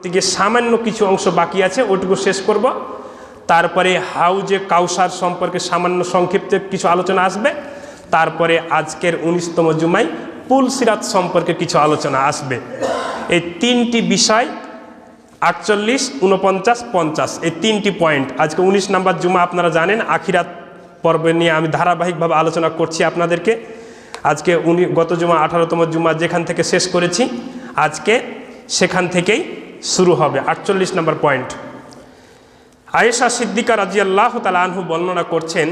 থেকে সামান্য কিছু অংশ বাকি আছে, ওটুকু শেষ করব। তারপরে হাউজে কাউসার সম্পর্কে সামান্য সংক্ষিপ্ত কিছু আলোচনা আসবে। তারপরে আজকের 19তম জুমায় পুলসিরাত সম্পর্কে কিছু আলোচনা আসবে। এই তিনটি বিষয় 48, 49, 50 এই তিনটি পয়েন্ট আজকে 19 নম্বর জুমা। আপনারা জানেন আখিরাত পর্ব নিয়ে আমি ধারাবাহিকভাবে আলোচনা করছি আপনাদেরকে। আজকে গত জুমা 18তম জুমা যেখান থেকে শেষ করেছি, আজকে সেখান থেকেই শুরু হবে 48 নম্বর পয়েন্ট। আয়েশা সিদ্দিকা রাদিয়াল্লাহু তাআলা আনহু বর্ণনা করছেন,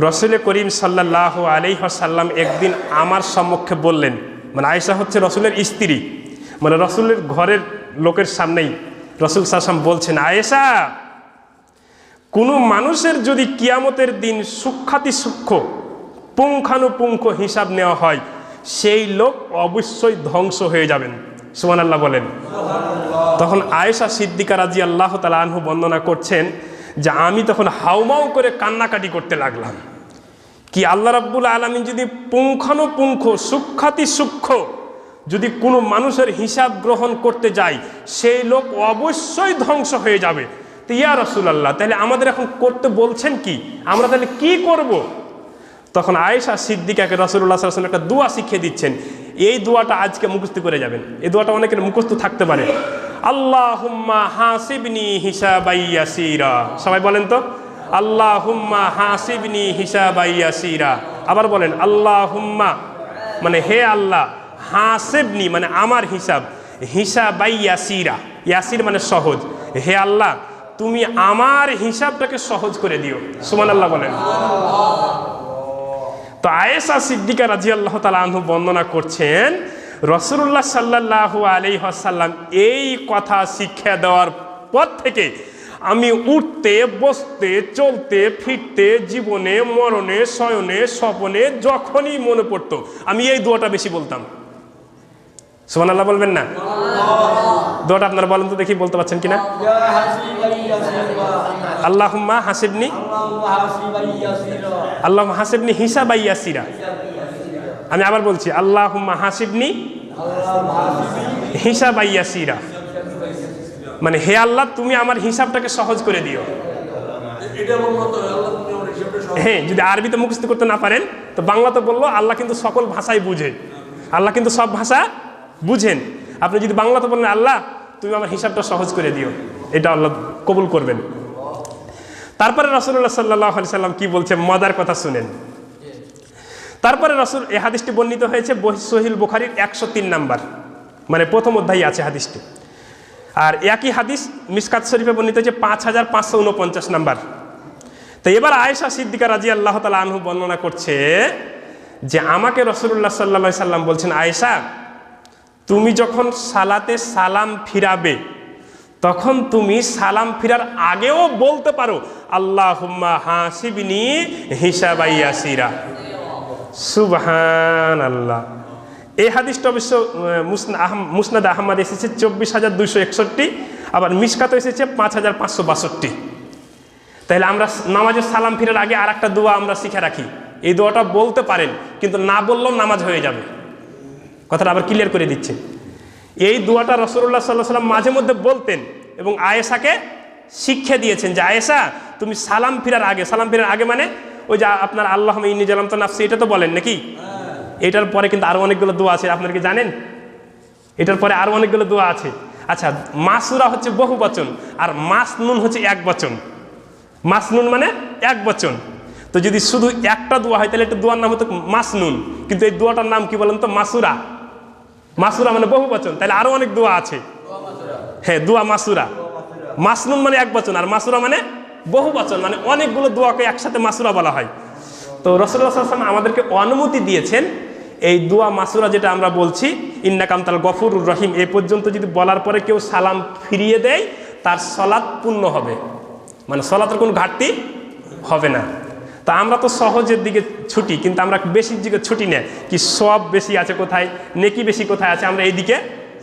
রসুল করিম সাল্লাল্লাহু আলাইহি ওয়াসাল্লাম একদিন আমার সম্মুখে বললেন, মানে আয়েশা হচ্ছে রসুলের স্ত্রী, মানে রসুলের ঘরের লোকের সামনেই রসুল সাল্লাম বলছেন, আয়েশা, কোনো মানুষের যদি কিয়ামতের দিন সূক্ষ্মাতি সূক্ষ্ম পুঙ্খানুপুঙ্খ হিসাব নেওয়া হয়, সেই লোক অবশ্যই ধ্বংস হয়ে যাবেন। সুবহানাল্লাহ বলেন। তখন আয়েশা সিদ্দিকা রাদিয়াল্লাহু তাআলা আনহু বর্ণনা করছেন যে আমি তখন হাউমাউ করে কান্নাকাটি করতে লাগলাম। কি আল্লাহ রাব্বুল আলামিন যদি পুঙ্খানুপুঙ্খ সূক্ষ্মাতি সূক্ষ্ম যদি কোনো মানুষের হিসাব গ্রহণ করতে যায়, সেই লোক অবশ্যই ধ্বংস হয়ে যাবে। তো ইয়া রাসূলুল্লাহ, তাহলে আমাদের এখন করতে বলছেন কি, আমরা তাহলে কি করব? তখন আয়েশা সিদ্দিকাকে রাসূলুল্লাহ সাল্লাল্লাহু আলাইহি ওয়াসাল্লাম একটা দোয়া শিখিয়ে দিচ্ছেন। এই দোয়াটা আজকে মুখস্থ করে যাবেন। এই দোয়াটা অনেকের মুখস্থ থাকতে পারে। আল্লাহুম্মা হাসিবনি হিসাবাই ইয়াসিরা। সবাই বলেন তো, আল্লাহুম্মা হাসিবনি হিসাবাই ইয়াসিরা। আবার বলেন, আল্লাহুম্মা মানে হে আল্লাহ, হাসিবনি মানে আমার হিসাব, হিসাবাই ইয়াসিরা, ইয়াসির মানে সহজ। হে আল্লাহ, তুমি আমার হিসাবটাকে সহজ করে দিও। সুবহানাল্লাহ বলেন। তো আয়েশা সিদ্দিকা রাদিয়াল্লাহু তাআলা আনহু বর্ণনা করছেন, রাসূলুল্লাহ সাল্লাল্লাহু আলাইহি ওয়াসাল্লাম এই কথা শিক্ষা দেওয়ার পর থেকে আমি উঠতে বসতে চলতে ফিরতে জীবনে মরণে শয়নে স্বপনে যখনই মনে পড়তো আমি এই দোয়াটা বেশি বলতাম। সুবহানাল্লাহ বলবেন না? দোয়াটা আপনারা বলেন তো দেখি, বলতে পারছেন কিনা? আল্লাহুম্মা হাসিবনি, আল্লাহুম্মা হাসিবনি হিসাবাই ইয়াসিরা। আমি আবার বলছি, আল্লাহুম্মা হাসিবনি হিসাবাই ইয়াসিরা, মানে হে আল্লাহ, তুমি আমার হিসাবটাকে সহজ করে দিও। হ্যাঁ, যদি আরবিতে মুখস্থ করতে না পারেন তো বাংলাতে বললো, আল্লাহ কিন্তু সকল ভাষাই বুঝে, আল্লাহ কিন্তু সব ভাষা বুঝেন। আপনি যদি বাংলাতে বলেন, আল্লাহ তুমি আমার হিসাবটা সহজ করে দিও, এটা আল্লাহ কবুল করবেন। তারপরে রাসূলুল্লাহ সাল্লাল্লাহু আলাইহি ওয়াসাল্লাম কি বলছে, মজার কথা শুনেন। তারপরে রাসূল, এই হাদিসটি বর্ণিত হয়েছে সহিহ বুখারীর 103 নাম্বার, মানে প্রথম অধ্যায়ে আছে হাদিসটি। আর একই হাদিস মিশকাত শরীফে বর্ণিত হয়েছে 5549 নাম্বার। তো এবার আয়েশা সিদ্দিকা রাদিয়াল্লাহু তাআলা আনহু বর্ণনা করছে যে আমাকে রাসূলুল্লাহ সাল্লাল্লাহু আলাইহি ওয়াসাল্লাম বলছেন, আয়েশা, তুমি যখন সালাতে সালাম ফিরাবে তখন তুমি সালাম ফিরার আগেও বলতে পারো, আল্লাহুম্মা হাসিবনি হিসাবাই ইয়াসিরা। সুবহানাল্লাহ। এই হাদিসটা অবশ্য মুসনাদ আহমদ এসেছে 24261, আবার মিশকাত এসেছে 5562। তাহলে আমরা নামাজের সালাম ফিরার আগে আর একটা দোয়া আমরা শিখে রাখি। এই দোয়াটা বলতে পারেন, কিন্তু না বললেও নামাজ হয়ে যাবে। কথাটা আবার ক্লিয়ার করে দিচ্ছে। এই দোয়াটা রাসূলুল্লাহ সাল্লাল্লাহু আলাইহি ওয়াসাল্লাম মাঝে মধ্যে বলতেন এবং আয়েশাকে শিক্ষা দিয়েছেন যে আয়েশা, তুমি সালাম ফিরার আগে, সালাম ফিরার আগে মানে ওই যে আপনার আল্লাহুম্মা ইন্নী যালামতু নাফসি, এটা তো বলেন নাকি? এটার পরে কিন্তু আরো অনেকগুলো দোয়া আছে, আপনারা কি জানেন? এটার পরে আরো অনেকগুলো দোয়া আছে। আচ্ছা, মাসুরা হচ্ছে বহু বচন আর মাসনুন হচ্ছে এক বচন। মাসনুন মানে এক বচন। তো যদি শুধু একটা দোয়া হয় তাহলে একটা দোয়ার নাম হতো মাসনুন, কিন্তু এই দোয়াটার নাম কি বলেন তো? মাসুরা। মাসুরা মানে বহু বচন, তাহলে আরো অনেক দোয়া আছে। হ্যাঁ, দোয়া মাসুরা। মাসনুন মানে এক বচন আর মাসুরা মানে বহু বচন, মানে অনেকগুলো দোয়াকে একসাথে মাসুরা বলা হয়। তো রাসূলুল্লাহ সাল্লাল্লাহু আলাইহি ওয়াসাল্লাম আমাদেরকে অনুমতি দিয়েছেন এই দোয়া মাসুরা, যেটা আমরা বলছি ইন্নাকা আনতাল গফুরুর রহিম, এই পর্যন্ত যদি বলার পরে কেউ সালাম ফিরিয়ে দেয় তার সালাত পূর্ণ হবে, মানে সালাতের কোনো ঘাটতি হবে না। তা আমরা তো সহজের দিকে ছুটি, কিন্তু আমরা বেশির দিকে ছুটি নেই। কি সব বেশি আছে কোথায়, নেকি বেশি কোথায় আছে, আমরা এই দিকে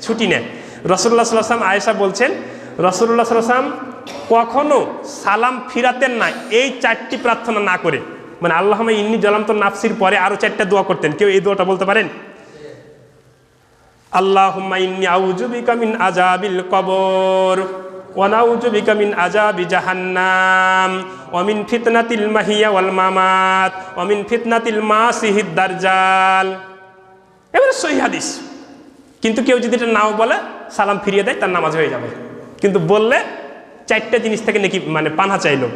ছুটি নেই। রাসূলুল্লাহ সাল্লাল্লাহু আলাইহি ওয়াসাল্লাম, আয়েশা বলছেন, রাসূলুল্লাহ সাল্লাল্লাহু আলাইহি ওয়াসাল্লাম কখনো সালাম ফিরাতেন না এই 4টি প্রার্থনা না করে, মানে আল্লাহুম্মা ইন্নী যালামতু নাফসির পরে আরো 4টা দোয়া করতেন। কেউ এই দোয়াটা বলতে পারেন? আল্লাহুম্মা ইন্নী আউযু বিকা মিন আযাবিল কবর ওয়া নাউযু বিকা মিন আযাবি জাহান্নাম ওয়া মিন ফিতনাতিল মাহিয়া ওয়াল মামাত ওয়া মিন ফিতনাতিল মাসিহিদ দাজ্জাল। এবারে সহিহ হাদিস। কিন্তু কেউ যদি এটা নাও বলে, সালাম ফিরিয়ে দেয়, তার নামাজ হয়ে যাবে। কিন্তু বললে চারটা জিনিস থেকে নাকি মানে পানা চাইলো।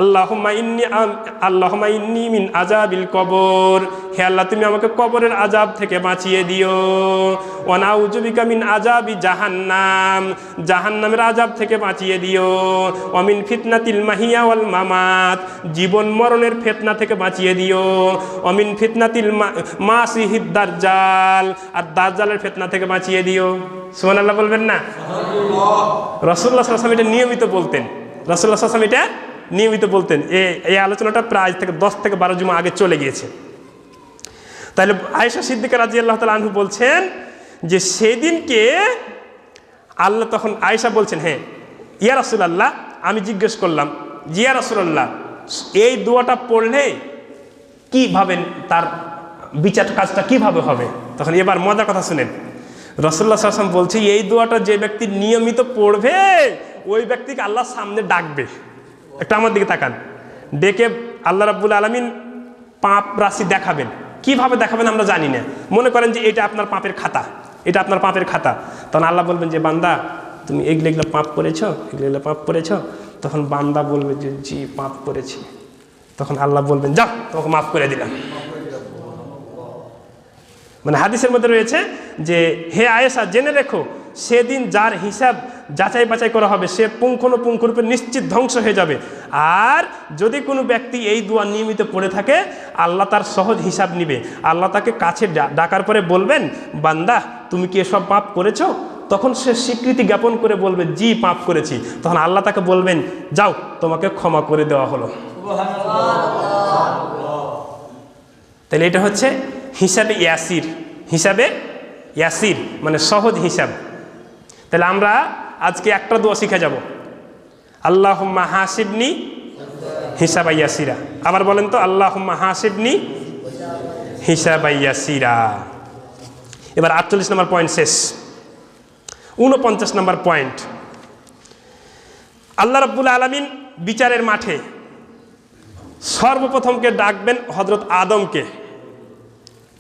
আল্লাহুম্মা ইন্নী মিন আযাবিল কবর, হে আল্লাহ তুমি আমাকে কবরের আযাব থেকে বাঁচিয়ে দিও। ওয়া নাউযু বিকা মিন আযাবি জাহান্নাম, জাহান্নামের আযাব থেকে বাঁচিয়ে দিও। ওয়া মিন ফিতনাতিল মাহিয়া ওয়াল মামাত, জীবন মরণের ফিতনা থেকে বাঁচিয়ে দিও। ওয়া মিন ফিতনাতিল মাসিহিদ দাজ্জাল, আর দাজ্জালের ফিতনা থেকে বাঁচিয়ে দিও। সুবহানাল্লাহ বলবেন না? রাসূলুল্লাহ সাল্লাল্লাহু আলাইহি ওয়াসাল্লাম এটা নিয়মিত বলতেন। রাসূলুল্লাহ সাল্লাল্লাহু আলাইহি ওয়াসাল্লাম এটা নিয়মিত বলতেন। এই আলোচনাটা প্রায় থেকে 10 থেকে 12 জুমা আগে চলে গিয়েছে। তাহলে আয়েশা সিদ্দিকা রাদিয়াল্লাহু তাআলা আনহু বলছেন যে সেদিনকে আল্লাহ, তখন আয়েশা বলছেন, হ্যাঁ ইয়া রাসূলুল্লাহ, আমি জিজ্ঞেস করলাম যে ইয়া রাসূলুল্লাহ এই দোয়াটা পড়লে কিভাবে তার বিচার কাজটা কিভাবে হবে? তখন এবার মজার কথা শুনেন, রাসূলুল্লাহ সাল্লাল্লাহু আলাইহি ওয়াসাল্লাম বলছে এই দোয়াটা যে ব্যক্তি নিয়মিত পড়বে ওই ব্যক্তিকে আল্লাহ সামনে ডাকবে। একটা আমার দিকে তাকান, ডেকে আল্লাহ রাব্বুল আলামিন পাপ রাশি দেখাবেন। কিভাবে দেখাবেন আমরা জানি না। মনে করেন যে এটা আপনার পাপের খাতা, এটা আপনার পাপের খাতা। তখন আল্লাহ বলবেন যে বান্দা তুমি এগুলো পাপ করেছো, এগুলো পাপ করেছো। তখন বান্দা বলবে যে জি পাপ করেছি। তখন আল্লাহ বলবেন যাও তোমাকে মাফ করে দিলাম। মানে হাদিসের মধ্যে রয়েছে যে হে আয়েশা জেনে রেখো সেদিন যার হিসাব যাচাই বাছাই করা হবে সে পুঙ্খানুপুঙ্খরূপে নিশ্চিত ধ্বংস হয়ে যাবে। আর যদি কোনো ব্যক্তি এই দোয়া নিয়মিত পড়ে থাকে আল্লাহ তার সহজ হিসাব নিবে। আল্লাহ তাকে কাছে ডাকার পরে বলবেন বান্দা তুমি কি এসব পাপ করেছো? তখন সে স্বীকৃতি জ্ঞাপন করে বলবে জি পাপ করেছি। তখন আল্লাহ তাকে বলবেন যাও তোমাকে ক্ষমা করে দেওয়া হলো। তাহলে এটা হচ্ছে হিসাবে ইয়াসির, হিসাবে ইয়াসির মানে সহজ হিসাব। তাহলে আমরা আজকে একটা দোয়া শিখে যাব, আল্লাহুম্মা হাসিবনি হিসাবা ইয়াসিরা। আবার বলেন তো, আল্লাহুম্মা হাসিবনি হিসাবা ইয়াসিরা। এবার 48 নম্বর পয়েন্ট শেষ। 49 নম্বর পয়েন্ট, আল্লাহ রাব্বুল আলামিন বিচারের মাঠে সর্বপ্রথমকে ডাকবেন হযরত আদমকে।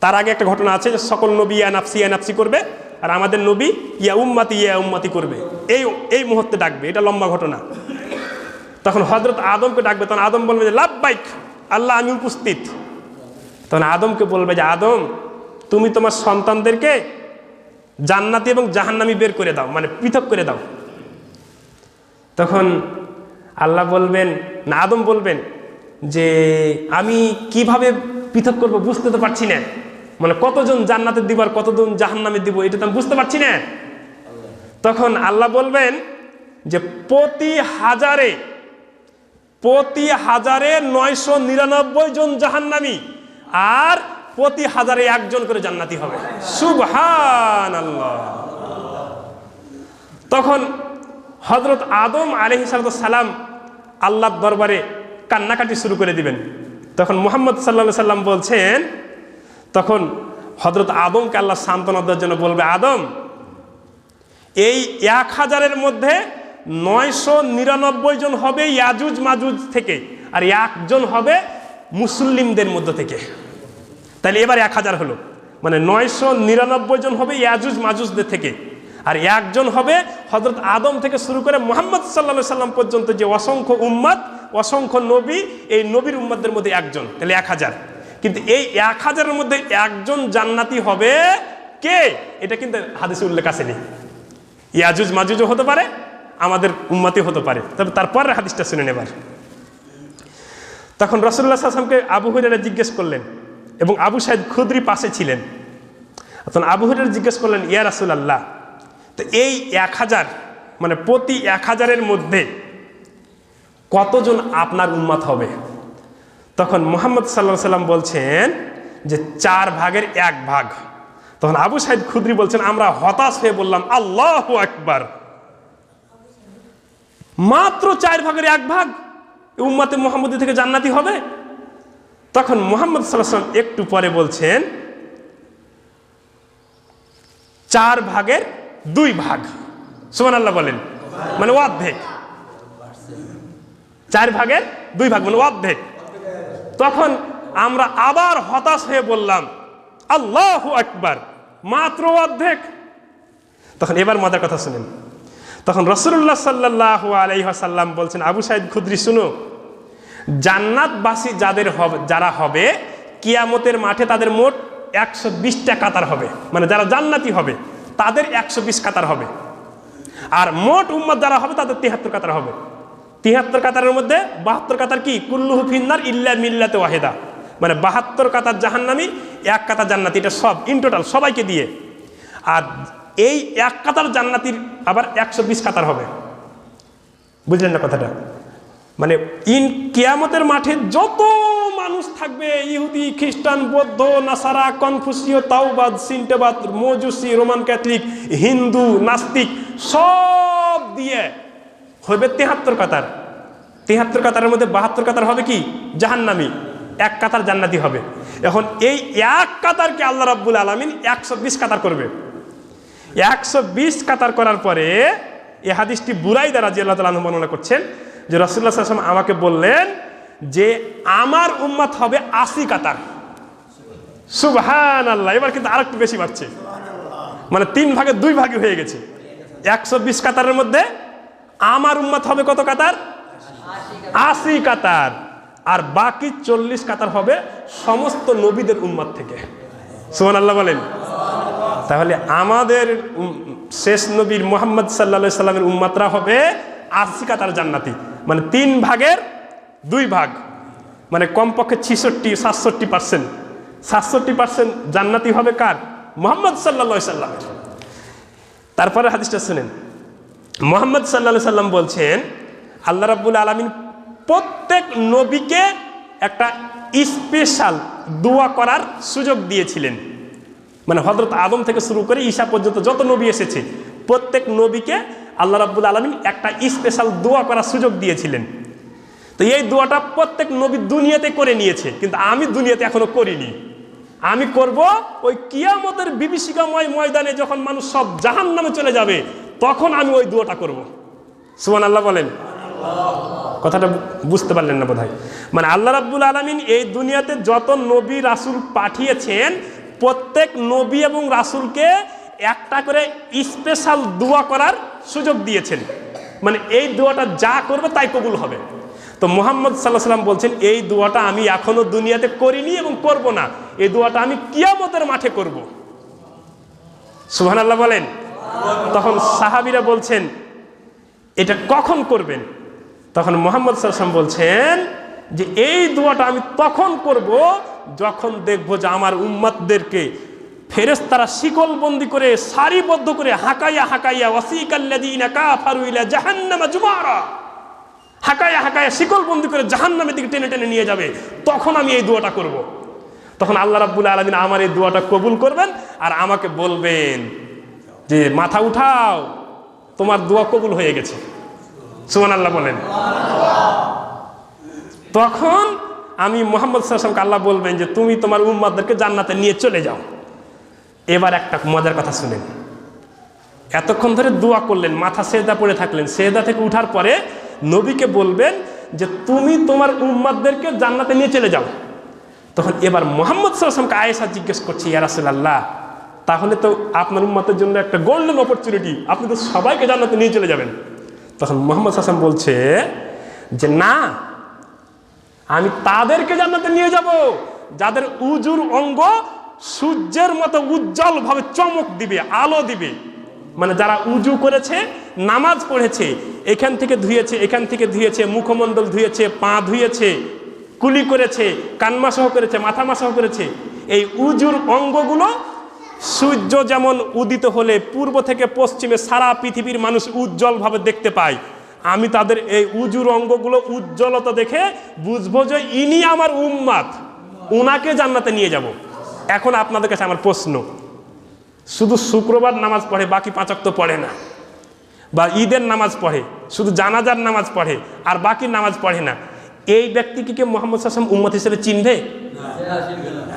তার আগে একটা ঘটনা আছে যে সকল নবী ইয়া নাফসি করবে, আর আমাদের নবী ইয়া উম্মতি করবে। এই মুহূর্তে ডাকবে, এটা লম্বা ঘটনা। তখন হযরত আদমকে ডাকবে, তখন আদম বলবে যে লাব্বাইক আল্লাহ আমি উপস্থিত। তখন আদমকে বলবে যে আদম তুমি তোমার সন্তানদেরকে জান্নাতি এবং জাহান্নামী বের করে দাও, মানে পৃথক করে দাও। তখন আল্লাহ বলবেন না, আদম বলবেন যে আমি কিভাবে পৃথক করব বুঝতে তো পারছি না, মানে কতজন জান্নাতের দিব আর কতজন জাহান্নামের দিব এটা তো আমি বুঝতে পারছি না। তখন আল্লাহ বলবেন যে প্রতি হাজারে 999 জন জাহান্নামী আর প্রতি হাজারে 1 জন করে জান্নাতি হবে। সুবহানাল্লাহ। তখন হযরত আদম আলাইহিস সালাম আল্লাহর দরবারে কান্নাকাটি শুরু করে দিবেন। তখন মুহাম্মদ সাল্লাল্লাহু আলাইহি সাল্লাম বলছেন, তখন হযরত আদমকে আল্লাহ সান্ত্বনা দেওয়ার জন্য বলবে আদম এই 1000-এর মধ্যে 999 জন হবে ইয়াজুজ মাজুজ থেকে আর 1 জন হবে মুসলিমদের মধ্য থেকে। তাহলে এবার 1000 হলো, মানে 999 জন হবে ইয়াজুজ মাজুজদের থেকে আর 1 জন হবে হযরত আদম থেকে শুরু করে মুহাম্মদ সাল্লাল্লাহু আলাইহি সাল্লাম পর্যন্ত যে অসংখ্য উম্মত অসংখ্য নবী, এই নবীর উম্মতদের মধ্যে 1 জন, তাহলে 1000। কিন্তু এই 1000-এর মধ্যে 1 জন জান্নাতি হবে কে? এটা কিন্তু হাদিসে উল্লেখ আসেনি। ইয়াজুজ মাজুজও হতে পারে, আমাদের উম্মতি হতে পারে। তবে তারপরের হাদিসটা শুনে নেবার। তখন রাসূলুল্লাহ সাল্লাল্লাহু আলাইহি ওয়াসাল্লামকে আবু হুরায়রা জিজ্ঞেস করলেন এবং আবু সাঈদ খুদরি পাশে ছিলেন। তখন আবু হুরায়রা জিজ্ঞেস করলেন ইয়া রাসূলুল্লাহ তো এই 1000 মানে প্রতি 1000-এর মধ্যে কতজন আপনার উম্মত হবে? তখন মুহাম্মদ সাল্লাল্লাহু আলাইহি ওয়াসাল্লাম বলছেন যে 4 ভাগের 1 ভাগ। তখন আবু সাঈদ খুদরি বলছেন আমরা হতাশ হয়ে বললাম আল্লাহু আকবার, মাত্র 4 ভাগের 1 ভাগ উম্মতে মুহাম্মদী থেকে জান্নাতি হবে? তখন মুহাম্মদ সাল্লাল্লাহু আলাইহি ওয়াসাল্লাম একটু পরে বলছেন 4 ভাগের 2 ভাগ, সুবহানাল্লাহ বলেন, মানে অর্ধেক। 4 ভাগের 2 ভাগ মানে অর্ধেক। তখন আমরা আবার হতাশ হয়ে বললাম আল্লাহু আকবার, মাত্র অর্ধেক। তখন এবার মজার কথা শুনেন, তখন রাসূলুল্লাহ সাল্লাল্লাহু আলাইহি ওয়াসাল্লাম বলছেন, আবু সাঈদ খুদরি শুনো, জান্নাতবাসী যারা হবে কিয়ামতের মাঠে তাদের মোট 120টা কাতার হবে, মানে যারা জান্নাতি হবে তাদের 120 কাতার হবে। আর মোট উম্মত যারা হবে তাদের 73 কাতার হবে। 73 কাতারের মধ্যে 72 কাতার কি, কুল্লুহু ফিন্নার ইল্লা মিল্লাতে ওয়াহিদা, মানে 72 কাতার জাহান্নামী, 1 কাতার জান্নাতি, এটা সব ইন টোটাল সবাইকে দিয়ে। আর এই 1 কাতার জান্নাতির আবার 120 কাতার হবে। বুঝলেন না কথাটা? মানে কিয়ামতের মাঠে যত মানুষ থাকবে, ইহুদি, খ্রিস্টান, বৌদ্ধ, নাসারা, কনফুসীয়, তাওবাদ, সিন্টেবাদ, মজুসি, রোমান ক্যাথলিক, হিন্দু, নাস্তিক, সব দিয়ে হবে 73 কাতার। 73 কাতারের মধ্যে 72 কাতার হবে কি, জাহান্নামী, 1 কাতার জান্নাতি হবে। এখন এই 1 কাতারকে আল্লাহ রাব্বুল আলামিন 120 কাতার করবে। 120 কাতার করার পরে এই হাদিসটি বুরাইদা রাদিয়াল্লাহু তাআলা আনহু বর্ণনা করছেন যে রাসূলুল্লাহ সাল্লাল্লাহু আলাইহি ওয়াসাল্লাম আমাকে বললেন যে আমার উম্মত হবে 80 কাতার। সুবহানাল্লাহ, এবার কিন্তু আরেকটু বেশি বাড়ছে, মানে 3 ভাগে 2 ভাগে হয়ে গেছে। 120 কাতারের মধ্যে আমার উম্মত হবে কত কাতার, 80 কাতার। আর বাকি 40 কাতার হবে সমস্ত নবীদের উম্মত থেকে। সুবহানাল্লাহ বলেন। তাহলে আমাদের শেষ নবীর মুহাম্মদ সাল্লাল্লাহু আলাইহি সাল্লামের উম্মতরা হবে 80 কাতার জান্নাতি, মানে 3 ভাগের 2 ভাগ, মানে কমপক্ষে 66-67%। 67% জান্নাতি হবে কার, মুহাম্মদ সাল্লাল্লাহু আলাইহি সাল্লামের। তারপরে হাদিসটা শুনেন, মুহাম্মদ সাল্লাল্লাহু আলাইহি সাল্লাম বলছেন আল্লাহ রাব্বুল আলামিন প্রত্যেক নবীকে একটা স্পেশাল দোয়া করার সুযোগ দিয়েছিলেন। মানে হযরত আদম থেকে শুরু করে ঈসা পর্যন্ত যত নবী এসেছে প্রত্যেক নবীকে আল্লাহ রাব্বুল আলামিন একটা স্পেশাল দোয়া করার সুযোগ দিয়েছিলেন। তো এই দোয়াটা প্রত্যেক নবী দুনিয়াতে করে নিয়েছে, কিন্তু আমি দুনিয়াতে এখনো করিনি। আমি করব ওই কিয়ামতের বিভীষিকাময় ময়দানে যখন মানুষ সব জাহান্নামে চলে যাবে, তখন আমি ওই দোয়াটা করব। সুবহানাল্লাহ বলেন। কথাটা বুঝতে পারলেন না বোধহয়? মানে আল্লাহ রাব্বুল আলামিন এই দুনিয়াতে যত নবী রাসূল পাঠিয়েছেন প্রত্যেক নবী এবং রাসূলকে একটা করে স্পেশাল দোয়া করার সুযোগ দিয়েছেন। মানে এই দোয়াটা যা করবে তাই কবুল হবে। তো মুহাম্মদ সাল্লাল্লাহু আলাইহি ওয়াসাল্লাম বলছেন এই দোয়াটা আমি এখনো দুনিয়াতে করিনি এবং করব না, এই দোয়াটা আমি কিয়ামতের মাঠে করব। সুবহানাল্লাহ বলেন। তখন সাহাবীরা বলছেন এটা কখন করবেন? তখন মুহাম্মদ সাল্লাল্লাহু আলাইহি ওয়াসাল্লাম বলছেন যে এই দোয়াটা আমি তখন করব যখন দেখব যে আমার উম্মতদেরকে ফেরেশতারা শিকলবন্দি করে সারিবদ্ধ করে হাকাইয়া হাকাইয়া ওয়াসিকাল্লাযীনা কাফারু ইলা জাহান্নামা জুমারা, হাকাইয়া হাকাইয়া শিকলবন্দি করে জাহান্নামের দিকে টেনে টেনে নিয়ে যাবে, তখন আমি এই দোয়াটা করব। তখন আল্লাহ রাব্বুল আলামিন আমার এই দোয়াটা কবুল করবেন আর আমাকে বলবেন যে মাথা উঠাও, তোমার দোয়া কবুল হয়ে গেছে। সুবহানাল্লাহ বলেন। তখন আমি মুহাম্মদ সাল্লাল্লাহু আলাইহি ওয়াসাল্লামকে আল্লাহ বলবেন যে তুমি তোমার উম্মতদেরকে জান্নাতে নিয়ে চলে যাও। এবার একটা মজার কথা শুনেন, এতক্ষণ ধরে দোয়া করলেন, মাথা সেজদা পড়ে থাকলেন, সেজদা থেকে উঠার পরে নবীকে বলবেন যে তুমি তোমার উম্মতদেরকে জান্নাতে নিয়ে চলে যাও। তখন এবার মুহাম্মদ সাল্লাল্লাহু আলাইহি ওয়াসাল্লামকে আয়েশা জিজ্ঞেস করছে, ইয়া রাসূলুল্লাহ, তাহলে তো আপনার উম্মতের জন্য একটা গোল্ডেন অপরচুনিটি, আপনি তো সবাইকে জান্নাতে নিয়ে চলে যাবেন। তখন মুহাম্মদ সাল্লাল্লাহু আলাইহি ওয়াসাল্লাম বলছে যে না, আমি তাদেরকে জান্নাতে নিয়ে যাব যাদের উজুর অঙ্গ সূর্যের মতো উজ্জ্বল ভাবে চমক দিবে, আলো দিবে। মানে যারা উজু করেছে, নামাজ পড়েছে, এখান থেকে ধুয়েছে, এখান থেকে ধুয়েছে, মুখমণ্ডল ধুয়েছে, পা ধুয়েছে, কুলি করেছে, কানমাসহ করেছে, মাথা মাসহ করেছে, এই উজুর অঙ্গগুলো সূর্য যেমন উদিত হলে পূর্ব থেকে পশ্চিমে সারা পৃথিবীর মানুষ উজ্জ্বলভাবে দেখতে পায়, আমি তাদের এই উজুর অঙ্গগুলো উজ্জ্বলতা দেখে বুঝবো যে ইনি আমার উম্মত, উনাকে জান্নাতে নিয়ে যাব। এখন আপনাদের কাছে আমার প্রশ্ন, শুধু শুক্রবার নামাজ পড়ে, বাকি 5 ওয়াক্ত পড়ে না, বা ঈদের নামাজ পড়ে, শুধু জানাজার নামাজ পড়ে আর বাকি নামাজ পড়ে না, এই ব্যক্তিকে কি মুহাম্মদ সাল্লাল্লাহু আলাইহি ওয়াসাল্লাম উম্মত হিসেবে চিনবে?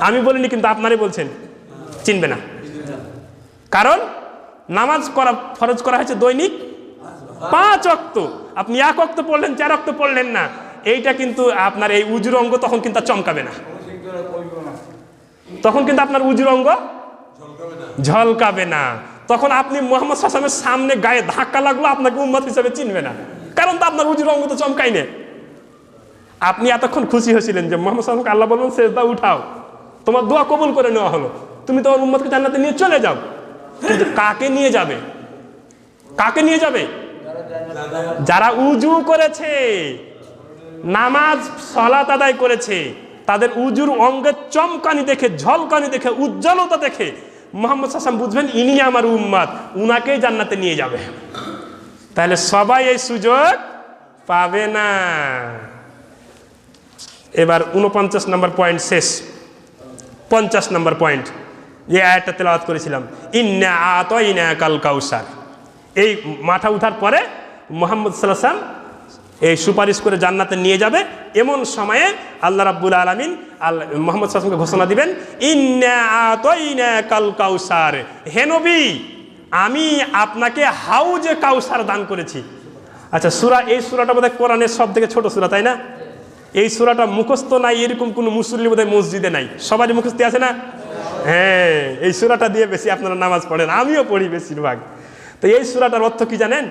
আমি বলিনি, কিন্তু আপনারাই বলছেন চিনবে না। কারণ নামাজ ফরজ করা হয়েছে দৈনিক 5 ওয়াক্ত। আপনি 1 ওয়াক্ত পড়লেন, 4 ওয়াক্ত পড়লেন না, এইটা কিন্তু আপনার এই উজুর অঙ্গ তখন কিন্তু চমকাবে না, তখন কিন্তু আপনার উজুর অঙ্গ ঝলকাবে না। তখন আপনি মুহাম্মদ সাল্লাল্লাহু আলাইহি ওয়াসাল্লামের সামনে গায়ে ধাক্কা লাগলো, আপনাকে উম্মত হিসেবে চিনবে না, কারণ তো আপনার উজুর অঙ্গ তো চমকাই না। আপনি এতক্ষণ খুশি হয়েছিলেন যে মুহাম্মদ সাল্লাল্লাহু আলাইহি ওয়াসাল্লাম আল্লাহ বললেন সেজদা উঠাও, তোমার দোয়া কবুল করে নেওয়া হলো, তুমি তোমার উম্মতকে জান্নাতে নিয়ে চলে যাও। কিন্তু কাকে নিয়ে যাবে? কাকে নিয়ে যাবে? যারা উজু করেছে, নামাজ সালাত আদায় করেছে, তাদের উজুর অঙ্গের চমকানি দেখে, ঝলকানি দেখে, উজ্জ্বলতা দেখে মুহাম্মদ সাল্লাল্লাহু আলাইহি ওয়াসাল্লাম বুঝবেন ইনি আমার উম্মত, উনাকেই জান্নাতে নিয়ে যাবে। তাহলে সবাই এই সুযোগ পাবে না। এবার 49 নম্বর পয়েন্ট শেষ, 50 নম্বর পয়েন্ট যে আয়াতটা তেলাওয়াত করেছিলাম, ইন্না আতাইনাকাল কাউসার। এই মাথা উঠার পরে মুহাম্মদ সাল্লাল্লাহু আলাইহি ওয়াসাল্লাম এই সুপারিশ করে জান্নাতে নিয়ে যাবে, এমন সময়ে আল্লাহ রাব্বুল আলামিন মুহাম্মদ সাল্লাল্লাহু আলাইহি ওয়াসাল্লামকে ঘোষণা দিবেন, ইন্না আতাইনাকাল কাউসার, হে নবী আমি আপনাকে হাউজে কাউসার দান করেছি। আচ্ছা সূরা, এই সূরাটা বোধহয় কোরআনের সবথেকে ছোট সূরা, তাই না? এই সূরাটা মুখস্থ নাই এরকম কোনো মুসল্লি বোধহয় মসজিদে নাই, সবারই মুখস্থ আছে না? হ্যাঁ, এই সূরাটা দিয়ে বেশি আপনারা নামাজ পড়েন, আমিও পড়ি বেশিরভাগ। তো এই সূরাটার অর্থ কি জানেন?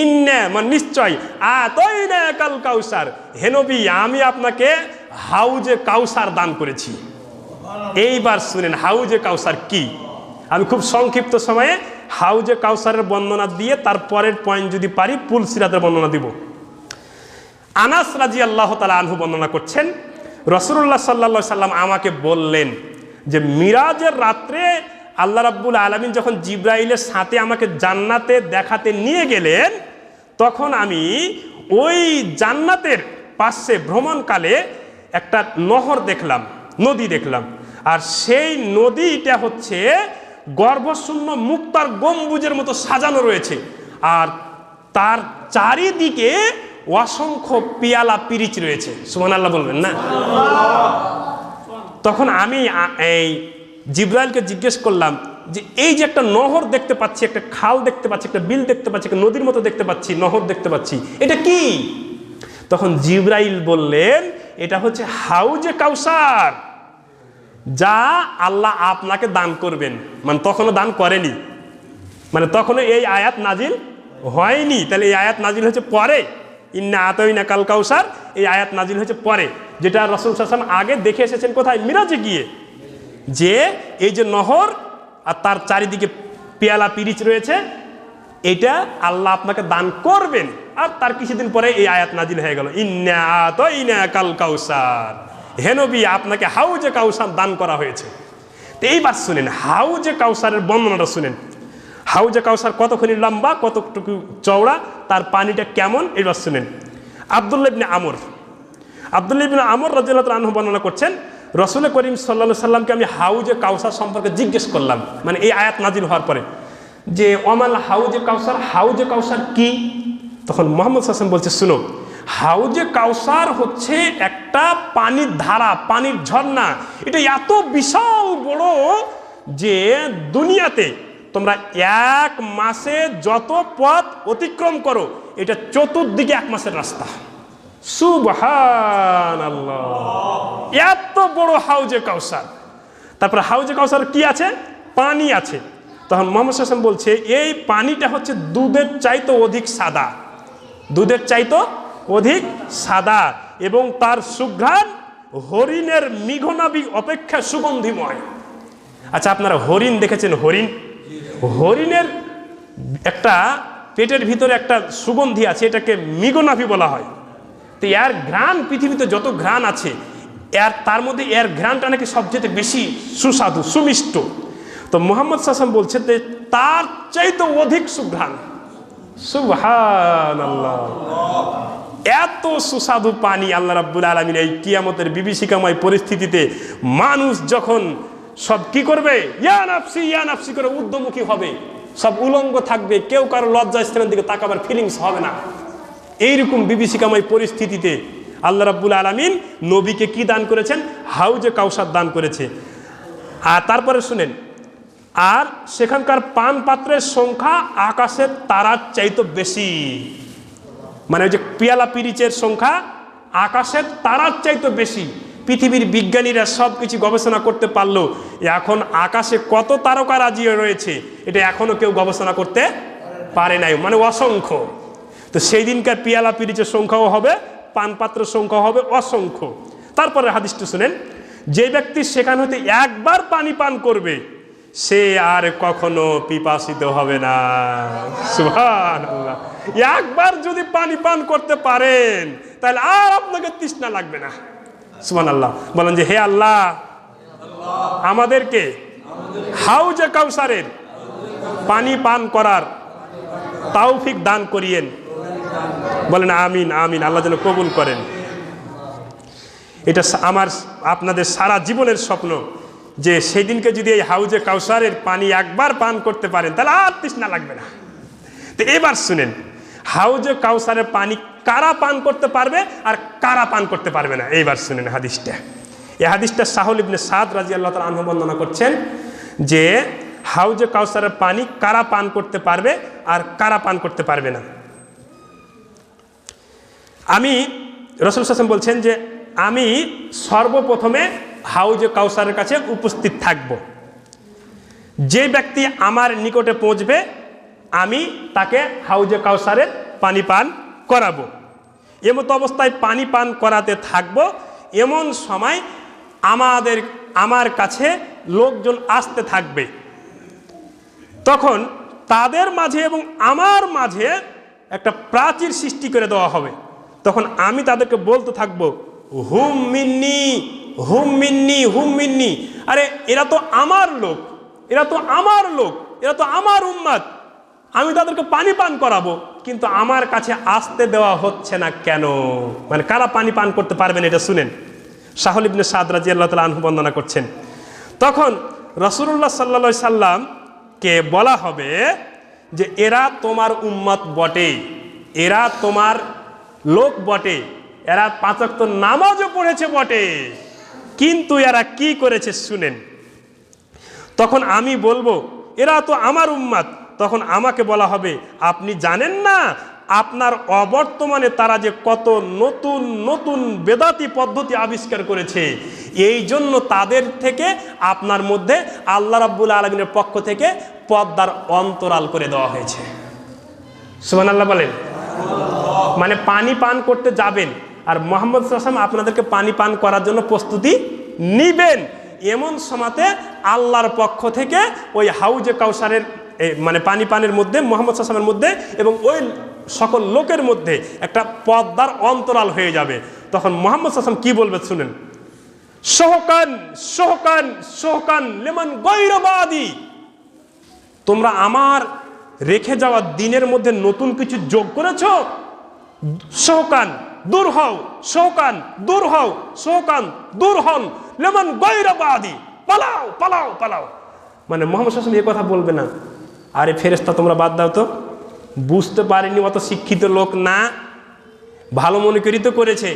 ইন্না মানে নিশ্চয়, আতাইনাকাল কাউসার, হে নবী আমি আপনাকে হাউজে কাউসার দান করেছি। এইবার শুনেন হাউজে কাউসার কি। আমি খুব সংক্ষিপ্ত সময়ে হাউজে কাউসারের বর্ণনা দিয়ে তারপরের পয়েন্ট যদি পারি পুল সিরাতের বর্ণনা দিব। আনাস রাদিয়াল্লাহু তাআলা আনহু বর্ণনা করছেন, রাসূলুল্লাহ সাল্লাল্লাহু আলাইহি সাল্লাম আমাকে বললেন যে মিরাজের রাত্রে আল্লাহ রাব্বুল আলামিন যখন জিবরাইলের সাথে আমাকে জান্নাতে দেখাতে নিয়ে গেলেন, তখন আমি ওই জান্নাতের পাশে ভ্রমণকালে একটা নহর দেখলাম, নদী দেখলাম। আর সেই নদীটা হচ্ছে গর্ভশূন্য মুক্তার গম্বুজের মতো সাজানো রয়েছে, আর তার চারিদিকে অসংখ্য পিয়ালা পিরিচ রয়েছে। সুবহানাল্লাহ বলবেন না? তখন আমি এই জিবরাইলকে জিজ্ঞেস করলাম যে এই যে একটা নহর দেখতে পাচ্ছি, একটা খাল দেখতে পাচ্ছি, একটা বিল দেখতে পাচ্ছি, একটা নদীর মতো দেখতে পাচ্ছি, নহর দেখতে পাচ্ছি, এটা কি? তখন জিবরাইল বললেন এটা হচ্ছে হাউজে কাউসার, যা আল্লাহ আপনাকে দান করবেন। মানে তখনও দান করেনি, মানে তখনও এই আয়াত নাজিল হয়নি। তাহলে এই আয়াত নাজিল হচ্ছে পরে, ইন্না আতাইনাকাল কাউসার, এই আয়াত নাজিল হচ্ছে পরে, যেটা রাসূল সাল্লাল্লাহু আলাইহি ওয়াসাল্লাম আগে দেখে এসেছেন কোথায়? মিরাজে গিয়ে, যে এই যে নহর আর তার চারিদিকে পেয়ালা পিরিচ রয়েছে, এটা আল্লাহ আপনাকে দান করবেন। আর তার কিছুদিন পরে এই আয়াত নাজিল হয়ে গেল, ইন্না আতাইনাকাল কাউসার, হে নবী আপনাকে হাউজে কাউসার দান করা হয়েছে। তো এইবার শুনেন হাউজে কাউসারের বর্ণনাটা শুনেন। হাউজে কাউসার কতখানি লম্বা, কতটুকু চওড়া, তার পানিটা কেমন, এবার শুনেন। আব্দুল্লাহ ইবনে আমর রাদিয়াল্লাহু তাআলা আনহু বর্ণনা করছেন, রাসূল করিম সাল্লাল্লাহু আলাইহি সাল্লামকে আমি হাউজে কাউসার সম্পর্কে জিজ্ঞেস করলাম, মানে এই আয়াত নাজিল হওয়ার পরে, যে ওমাল হাউজে কাউসার, হাউজে কাউসার কি? তখন মুহাম্মদ সাল্লাল্লাহু আলাইহি ওয়াসাল্লাম বলছে, শুনো, হাউজে কাউসার হচ্ছে একটা পানির ধারা, পানির ঝর্ণা। এটা এত বিশাল বড় যে দুনিয়াতে তোমরা 1 মাসে যত পথ অতিক্রম করো, এটা চতুর্দিকে 1 মাসের রাস্তা। সুবহানাল্লাহ, এত বড় হাউজে কাউসার। তারপর হাউজে কাউসার কি আছে? পানি আছে। তখন মুহাম্মদ সাল্লাল্লাহু আলাইহি ওয়াসাল্লাম বলছে এই পানিটা হচ্ছে দুধের চাইতে অধিক সাদা, দুধের চাইতে অধিক সাদা, এবং তার সুঘ্রাণ হরিণের মিঘনাবি অপেক্ষা সুগন্ধিময়। আচ্ছা আপনারা হরিণ দেখেছেন? হরিণের একটা পেটের ভিতরে একটা সুগন্ধি আছে, এটাকে মিঘনাভি বলা হয়। তো এর ঘ্রাণ, পৃথিবীতে যত ঘ্রাণ আছে তার মধ্যে এর ঘ্রাণটা নাকি সবচেয়ে বেশি সুস্বাদু, সুমিষ্ট। তো মুহাম্মদ সাল্লাল্লাহু আলাইহি ওয়াসাল্লাম বলছে যে তার চাইতে অধিক সুঘ্রাণ। সুবহানাল্লাহ, এত সুস্বাদু পানি আল্লাহ রাব্বুল আলামিন এই কিয়ামতের বিভীষিকাময় পরিস্থিতিতে মানুষ যখন সব কি করবে, ইয়া নাফসি করে ঊর্ধ্বমুখী হবে, সব উলঙ্গ থাকবে, কেউ কারো লজ্জাস্থানের দিকে তাকাবার ফিলিংস হবে না। এইরকম বিভীষিকাময় পরিস্থিতিতে আল্লাহ রাব্বুল আলামিন নবীকে কি দান করেছেন? হাউজে কাউসার দান করেছে। আর তারপরে শুনেন, আর সেখানকার পান পাত্রের সংখ্যা আকাশের তারার চাইতে বেশি। মানে ওই যে পিয়ালা পিরিচের সংখ্যা আকাশের তারার চাইতে বেশি। পৃথিবীর বিজ্ঞানীরা সব কিছু গবেষণা করতে পারলো, এখন আকাশে কত তারকারাজি রয়েছে এটা এখনো কেউ গবেষণা করতে পারে নাই, মানে অসংখ্য। তো সেই দিনকার পিয়ালা পিরিচের সংখ্যাও হবে, পানপাত্রের সংখ্যা হবে অসংখ্য। তারপরে হাদিসটা শুনেন, যে ব্যক্তি সেখান হতে একবার পানি পান করবে সে আর কখনো পিপাসিত হবে না। সুবহানাল্লাহ। একবার যদি পানি পান করতে পারেন তাহলে আর আপনাকে তৃষ্ণা লাগবে না। সুবহানাল্লাহ। বলেন যে হে আল্লাহ, আমাদেরকে হাউজে কাউসারের পানি পান করার তৌফিক দান করিয়েন। বলেন আমিন আমিন। আল্লাহ যেন কবুল করেন। এটা আমার আপনাদের সারা জীবনের স্বপ্ন যে সেদিনকে যদি এই হাউজে কাউসারের পানি একবার পান করতে পারেন তাহলে আর তৃষ্ণা লাগবে না। তো এবার শুনেন, হাউজে কাউসারের পানি কারা পান করতে পারবে আর কারা পান করতে পারবে না, এইবার শুনেন হাদিসটা। এই হাদিসটা সাহল ইবনে সাদ রাদিয়াল্লাহু তাআলা আনহু বর্ণনা করছেন যে হাউজে কাউসারের পানি কারা পান করতে পারবে আর কারা পান করতে পারবে না। আমি রাসূল সাল্লাল্লাহু আলাইহি ওয়াসাল্লাম বলছেন যে আমি সর্বপ্রথমে হাউজে কাউসারের কাছে উপস্থিত থাকব। যে ব্যক্তি আমার নিকটে পৌঁছবে আমি তাকে হাউজে কাউসারের পানি পান করাবো। এমতো অবস্থায় পানি পান করাতে থাকবো। এমন সময় আমার কাছে লোকজন আসতে থাকবে। তখন তাদের মাঝে এবং আমার মাঝে একটা প্রাচীর সৃষ্টি করে দেওয়া হবে। তখন আমি তাদেরকে বলতে থাকবো হুম মিন্নি হুম মিন্নি হুম মিন্নি। আরে এরা তো আমার লোক, এরা তো আমার লোক, এরা তো আমার উম্মত, আমি তাদেরকে পানি পান করাবো, কিন্তু আমার কাছে আসতে দেওয়া হচ্ছে না কেন? মানে কারা পানি পান করতে পারবেন এটা শুনেন। সাহল ইবনে সাদ রাদিয়াল্লাহু তাআলা আনহু বর্ণনা করছেন, তখন রাসূলুল্লাহ সাল্লাল্লাহু আলাইহি সাল্লামকে বলা হবে যে এরা তোমার উম্মত বটে, এরা তোমার লোক বটে, এরা 5 ওয়াক্ত নামাজও পড়েছে বটে, কিন্তু এরা কি করেছে শুনেন। তখন আমি বলবো এরা তো আমার উম্মত। তখন আমাকে বলা হবে আপনি জানেন না আপনার অবর্তমানে তারা যে কত নতুন নতুন বেদাতি পদ্ধতি আবিষ্কার করেছে, এই জন্য তাদের থেকে আপনার মধ্যে আল্লাহ রাব্বুল আলামিনের পক্ষ থেকে পর্দার অন্তরাল করে দেওয়া হয়েছে। সুবহানাল্লাহ বলেন। মানে পানি পান করতে যাবেন আর মুহাম্মদ সাল্লাল্লাহু আলাইহি ওয়াসাল্লাম আপনাদেরকে পানি পান করার জন্য প্রস্তুতি নিবেন, এমন সময়তে আল্লাহর পক্ষ থেকে ওই হাউজে কাউসারের মানে পানি পানের মধ্যে মুহাম্মদ সাল্লাল্লাহু আলাইহি ওয়াসাল্লামের মধ্যে এবং ওই সকল লোকের মধ্যে একটা পর্দার অন্তরাল হয়ে যাবে। তখন মুহাম্মদ সাল্লাল্লাহু আলাইহি ওয়াসাল্লাম কি বলবে শুনেন, শোহকান শোহকান শোহকান লিমান গায়রা বাদি, তোমরা আমার রেখে যাওয়া দিনের মধ্যে নতুন কিছু যোগ করেছো। শোহকান দূর হও, শোহকান দূর হও, শোহকান দূর হন লিমান গায়রা বাদি, পালাও পালাও পালাও। মানে মুহাম্মদ সাল্লাল্লাহু আলাইহি ওয়াসাল্লাম এই কথা বলবে না, আরে ফেরেশতা তোমরা বাদ দাও তো, বুঝতে পারেনি, অত শিক্ষিত লোক না, ভালো মনে করি তো করেছে,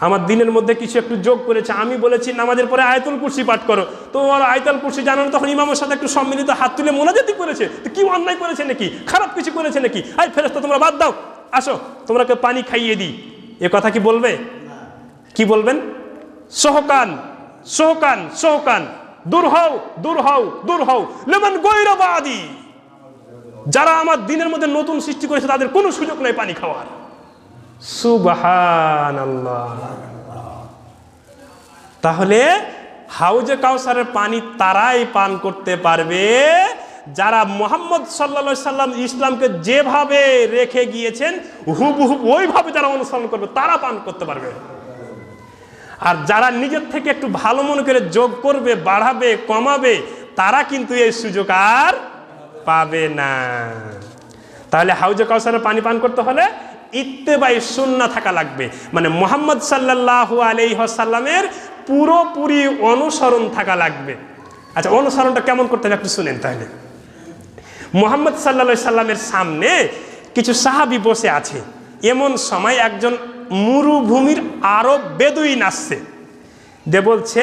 আমার দিনের মধ্যে কিছু একটু যোগ করেছে। আমি বলেছি নামাজের পরে আয়াতুল কুরসি পাঠ করো, তো ওরা আয়াতুল কুরসি জানো না, তখন ইমামের সাথে একটু সম্মিলিত হাত তুলে মোনাজাতি করেছে, তো কি অন্যায় করেছে নাকি, খারাপ কিছু করেছে নাকি? আই ফেরেশতা তোমরা বাদ দাও, আসো তোমরাকে পানি খাইয়ে দিই, এ কথা কি বলবে? কি বলবেন? শোহকান শোহকান শোহকান, দূর হও দূর হও দূর হও লিমান গায়রা বাদি, যারা আমার দিনের মধ্যে নতুন সৃষ্টি করেছে তাদের কোনো সুযোগ নাই পানি খাওয়ার। সুবহানাল্লাহ। তাহলে হাউজে কাউসারের পানি তারাই পান করতে পারবে যারা মুহাম্মদ সাল্লাল্লাহু আলাইহি সাল্লাম ইসলামকে যেভাবে রেখে গিয়েছেন হুবহু ওইভাবে যারা অনুসরণ করবে তারা পান করতে পারবে। আর যারা নিজের থেকে একটু ভালো মনে করে যোগ করবে, বাড়াবে, কমাবে, তারা কিন্তু এই সুযোগ আর পাবে না। তাহলে হাউজে কাউসারের পানি পান করতে হলে ইত্তেবাই সুন্নাহ থাকা লাগবে, মানে মুহাম্মদ সাল্লাল্লাহু আলাইহি ওয়াসাল্লামের পুরোপুরি অনুসরণ থাকা লাগবে। আচ্ছা, অনুসরণটা কেমন করতে হবে একটু শুনেন। তাহলে মুহাম্মদ সাল্লাল্লাহু আলাইহি সাল্লামের সামনে কিছু সাহাবী বসে আছে, এমন সময় একজন মরুভূমির আরব বেদুইন আসছে, দে বলছে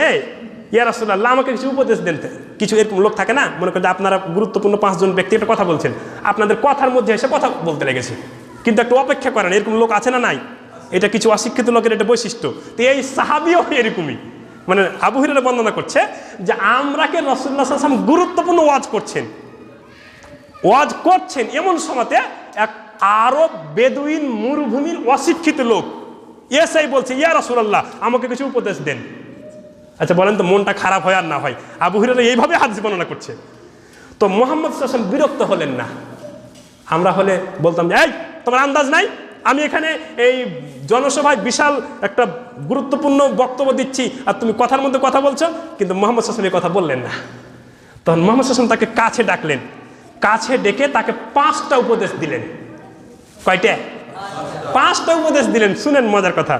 ইয়া রাসূলুল্লাহ আমাকে কিছু উপদেশ দেন। কিছু এরকম লোক থাকে না, মনে করেন যে আপনারা গুরুত্বপূর্ণ 5 জন ব্যক্তি একটা কথা বলছেন, আপনাদের কথার মধ্যে এসে কথা বলতে লেগেছে, কিন্তু একটু অপেক্ষা করেন, এরকম লোক আছে না নাই? এটা কিছু অশিক্ষিত লোকের এটা বৈশিষ্ট্য। তো এই সাহাবীও এরকমই, মানে আবু হুরায়রা বর্ণনা করছে যে আমরাকে রাসূলুল্লাহ সাল্লাল্লাহু আলাইহি ওয়াসাল্লাম গুরুত্বপূর্ণ ওয়াজ করছেন এমন সময়তে এক আরব বেদুইন মরুভূমির অশিক্ষিত লোক এসেই বলছে, ইয়া রাসূলুল্লাহ আমাকে কিছু উপদেশ দেন। আচ্ছা বলেন তো মনটা খারাপ হয় আর না হয়? আবু হুরায়রা এইভাবে হাদিস বর্ণনা করছে। তো মুহাম্মদ সাল্লাল্লাহু আলাইহি ওয়াসাল্লাম বিরক্ত হলেন না। আমরা হলে বলতাম, এই তোমার আন্দাজ নাই, আমি এখানে এই জনসভায় বিশাল একটা গুরুত্বপূর্ণ বক্তব্য দিচ্ছি আর তুমি কথার মধ্যে কথা বলছো। কিন্তু মুহাম্মদ সাল্লাল্লাহু আলাইহি ওয়াসাল্লাম এই কথা বললেন না। তখন মুহাম্মদ সাল্লাল্লাহু আলাইহি ওয়াসাল্লাম তাকে কাছে ডাকলেন, কাছে ডেকে তাকে 5টা উপদেশ দিলেন। কয়টা? 5টা উপদেশ দিলেন। শুনেন মজার কথা,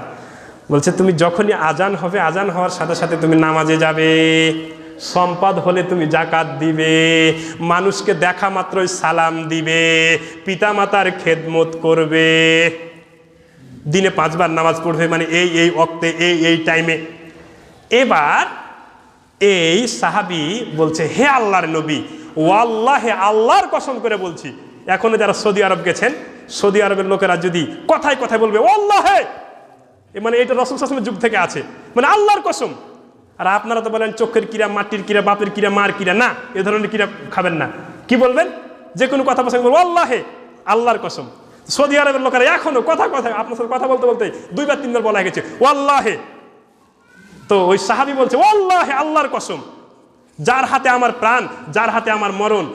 বলছে তুমি যখনই আজান হবে, আজান হওয়ার সাথে সাথে তুমি নামাজে যাবে, সম্পদ হলে তুমি জাকাত দিবে, মানুষকে দেখা মাত্রই সালাম দিবে, পিতামাতার খেদমত করবে, দিনে 5 বার নামাজ পড়বে, মানে এই ওয়াক্তে এই টাইমে। এবার এই সাহাবী বলছে, হে আল্লাহর নবী, ওয়াল্লাহি আল্লাহর কসম করে বলছি, এখনো যারা সৌদি আরব গেছেন, সৌদি আরবের লোকেরা যদি কথায় কথায় বলবে ওয়াল্লাহি, মানে এটা রাসূল সাল্লাল্লাহু আলাইহি ওয়াসাল্লামের যুগ থেকে আছে, মানে আল্লাহর কসম। আর আপনারা তো বলেন চোখের কিরা, মাটির কিরা, বাপের কিরা, মার কিরা, না এ ধরনের কিরা খাবেন না। কি বলবেন? যে কোনো কথা বলছেন ওয়াল্লাহি, আল্লাহর কসম। সৌদি আরবের লোকেরা এখনো কথায় আপনার সাথে কথা বলতে বলতে 2 বার 3 বার বলা গেছে ওয়াল্লাহি। তো ওই সাহাবী বলছে ওয়াল্লাহি, আল্লাহর কসম, যার হাতে আমার প্রাণ, যার হাতে আমার মরণ,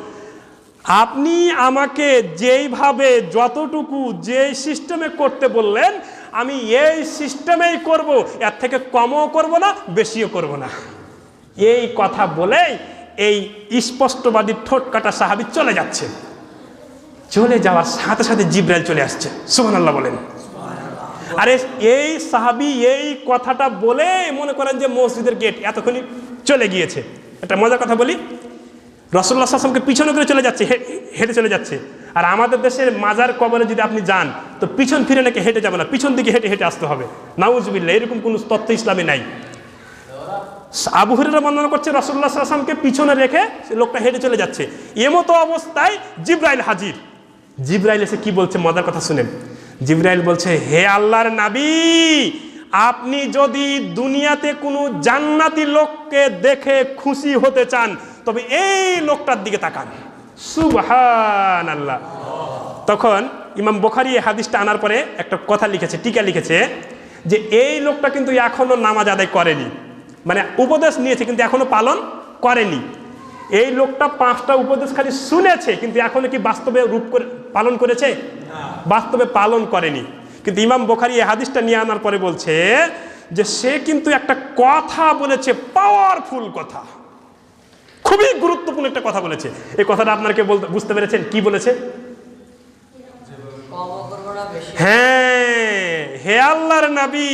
আপনি আমাকে যেইভাবে যতটুকু যে সিস্টেমে করতে বললেন আমি এই সিস্টেমেই করব, এর থেকে কমও করব না, বেশিও করব না। এই কথা বলেই এই স্পষ্টবাদী ঠোঁট কাটা সাহাবী চলে যাচ্ছে। চলে যাওয়ার সাথে সাথে জিবরাইল চলে আসছে। সুবহানাল্লাহ বলেন। আরে এই সাহাবী এই কথাটা বলে মনে করেন যে মসজিদের গেট এতক্ষণই চলে গিয়েছে। একটা মজার কথা বলি, রাসূলুল্লাহ সাল্লাল্লাহু আলাইহি ওয়াসাল্লামকে পিছনে করে চলে যাচ্ছে, হেঁটে চলে যাচ্ছে। আর আমাদের দেশের মাজার কবরে যদি আপনি যান তো পিছন ফিরে নাকি হেঁটে যাবে না, পিছন দিকে হেঁটে হেঁটে আসতে হবে। নাউজুবিল্লাহ, এরকম কোনো তথ্য ইসলামে নাই। আবু হুরায়রা বর্ণনা করছে রাসূলুল্লাহ সাল্লাল্লাহু আলাইহি ওয়াসাল্লামকে পিছনে রেখে লোকটা হেঁটে চলে যাচ্ছে। এমতো অবস্থায় জিবরাইল হাজির। জিবরাইল এসে কি বলছে মজার কথা শুনেন। জিবরাইল বলছে, হে আল্লাহর নবী, আপনি যদি দুনিয়াতে কোনো জান্নাতি লোককে দেখে খুশি হতে চান তবে এই লোকটার দিকে তাকান। সুবহানাল্লাহ। তখন ইমাম বুখারী এই হাদিসটা আনার পরে একটা কথা লিখেছে, টিকা লিখেছে যে এই লোকটা কিন্তু এখনো নামাজ আদায় করেনি, মানে উপদেশ নিয়েছে কিন্তু এখনো পালন করেনি। এই লোকটা 5টা উপদেশ খালি শুনেছে, কিন্তু এখনো কি বাস্তবে রূপ করে পালন করেছে? বাস্তবে পালন করেনি। কিন্তু ইমাম বুখারী এই হাদিসটা নিয়ে আনার পরে বলছে যে সে কিন্তু একটা কথা বলেছে, পাওয়ারফুল কথা, খুবই গুরুত্বপূর্ণ একটা কথা বলেছে। এই কথাটা আপনাকে বুঝতে পেরেছেন কি বলেছে? হ্যাঁ, হে আল্লাহর নবী,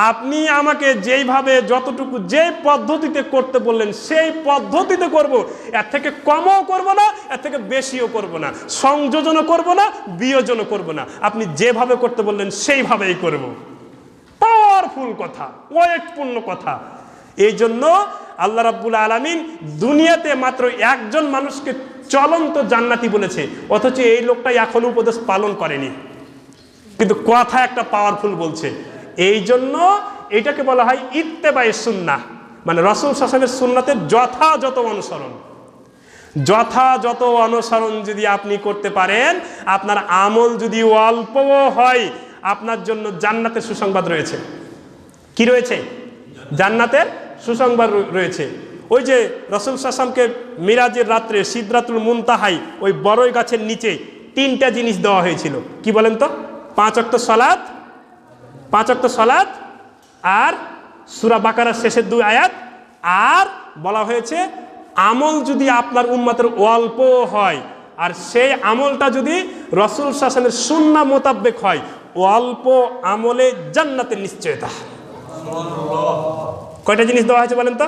আপনি আমাকে যেইভাবে যতটুকু যে পদ্ধতিতে করতে বললেন সেই পদ্ধতিতে করব, এর থেকে কমও করব না, এর থেকে বেশিও করব না, সংযোজনও করব না, বিয়োজনও করব না, আপনি যেভাবে করতে বললেন সেইভাবেই করব। পাওয়ারফুল কথা, ওয়েটপূর্ণ কথা। এই জন্য আল্লাহ রাব্বুল আলামিন দুনিয়াতে মাত্র একজন মানুষকে চলন্ত জান্নাতি বলেছে, অথচ এই লোকটা এখনো উপদেশ পালন করেনি, কিন্তু কথা একটা পাওয়ারফুল বলছে। এই জন্য এটাকে বলা হয় ইত্তেবায়ে সুন্নাহ, মানে রাসূল সাল্লাল্লাহু আলাইহি ওয়াসাল্লামের সুন্নাতের যথাযথ অনুসরণ। যথাযথ অনুসরণ যদি আপনি করতে পারেন, আপনার আমল যদি অল্পও হয়, আপনার জন্য জান্নাতের সুসংবাদ রয়েছে। কি রয়েছে? জান্নাতের সুসংবাদ রয়েছে। ওই যে রাসূল সাল্লাল্লাহু আলাইহি ওয়াসাল্লামকে মিরাজের রাত্রে সিদরাতুল মুনতাহায় ওই বড়ই গাছের নিচে 3টা জিনিস দেওয়া হয়েছিল। কি বলেন তো? 5 ওয়াক্ত সালাত, আর সূরা বাকারার শেষের 2 আয়াত, আর বলা হয়েছে আমল যদি আপনার উম্মতের অল্প হয় আর সেই আমলটা যদি রাসূল সাল্লাল্লাহু আলাইহি ওয়াসাল্লামের সুন্নাহ মোতাবেক হয়, অল্প আমলে জান্নাতের নিশ্চয়তা। কয়টা জিনিস দেওয়া হয়েছে বলেন তো?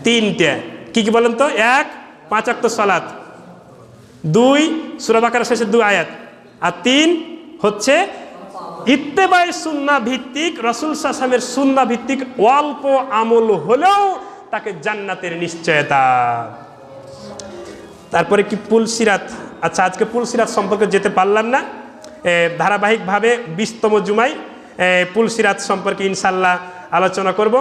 3টা। কি কি বলেন তো? 1 5 ওয়াক্ত সালাত, 2 সূরা বাকারার শেষের 2 আয়াত, আর 3 হচ্ছে ইত্তেবায়ে সুন্নাহ ভিত্তিক, রাসূল সাল্লাল্লাহু আলাইহি ওয়াসাল্লামের সুন্নাহ ভিত্তিক অল্প আমল হলেও তাকে জান্নাতের নিশ্চয়তা। তারপরে কি পুলসিরাত, আচ্ছা আজকে পুলসিরাত সম্পর্কে যেতে পারলাম না, ধারাবাহিকভাবে 20তম জুমায় পুলসিরাত সম্পর্কে ইনশাল্লাহ আলোচনা করব।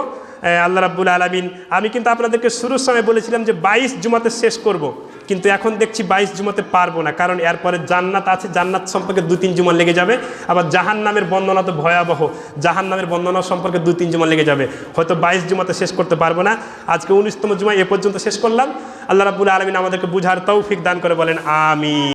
আল্লাহ রাব্বুল আলামিন, আমি কিন্তু আপনাদেরকে শুরুর সময় বলেছিলাম যে 22 জুমাতে শেষ করব, কিন্তু এখন দেখছি 22 জুমাতে পারবো না, কারণ এরপরে জান্নাত আছে, জান্নাত সম্পর্কে 2-3 জুমা লেগে যাবে। আবার জাহান্নামের বর্ণনা তো ভয়াবহ, জাহান্নামের বর্ণনা সম্পর্কে 2-3 জুমা লেগে যাবে, হয়তো 22 জুমাতে শেষ করতে পারবো না। আজকে 19তম জুমা এ পর্যন্ত শেষ করলাম। আল্লাহ রাব্বুল আলামিন আমাদেরকে বুঝার তৌফিক দান করে, বলেন আমিন।